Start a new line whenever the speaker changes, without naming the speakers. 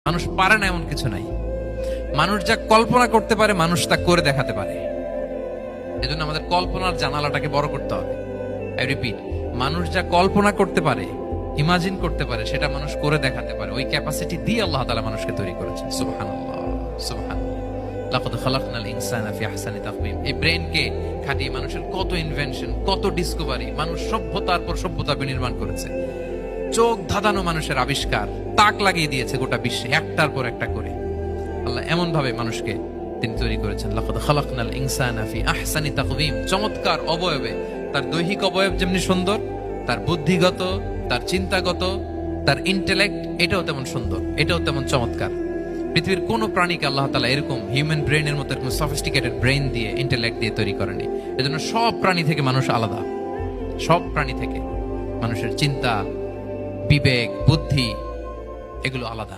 মানুষ পারে না এমন কিছু নাই। মানুষ যা কল্পনা করতে পারে মানুষ তা করে দেখাতে পারে। এজন্য আমাদের কল্পনার জানালাটাকে বড় করতে হবে। আই রিপিট, মানুষ যা কল্পনা করতে পারে, ইমাজিন করতে পারে, সেটা মানুষ করে দেখাতে পারে। ওই ক্যাপাসিটি দিয়ে আল্লাহ তাআলা মানুষকে তৈরি করেছেন। সুবহানাল্লাহ, সুবহানাল্লাহ। লাকাদ খালাকনাল ইনসানা ফি আহসানি তাকওয়িম। এই ব্রেনকে খাটিয়ে মানুষের কত ইনভেনশন, কত ডিসকভারি, মানুষ সভ্যতার পর সভ্যতা বিনির্মাণ করেছে। চোখ ধাঁধানো মানুষের আবিষ্কার, তাক লাগিয়ে দিয়েছে গোটা বিশ্বে একটার পর একটা করে। আল্লাহ এমন ভাবে মানুষকে তিনি তৈরি করেছেন। লাকাদ খালাকনাল ইনসানা ফি আহসানি তাকওয়িম। চমৎকার অবয়বে, তার দৈহিক অবয়ব যেমনি সুন্দর, তার বুদ্ধিগত, তার চিন্তাগত, তার ইন্টেলেক্ট, এটাও তেমন সুন্দর, এটাও তেমন চমৎকার। পৃথিবীর কোন প্রাণীকে আল্লাহ তাআলা এরকম হিউম্যান ব্রেনের মতো এরকম সফিস্টিকেটেড ব্রেন দিয়ে, ইন্টেলেক্ট দিয়ে তৈরি করেনি। এজন্য সব প্রাণী থেকে মানুষ আলাদা। সব প্রাণী থেকে মানুষের চিন্তা, বিবেক, বুদ্ধি এগুলো আলাদা।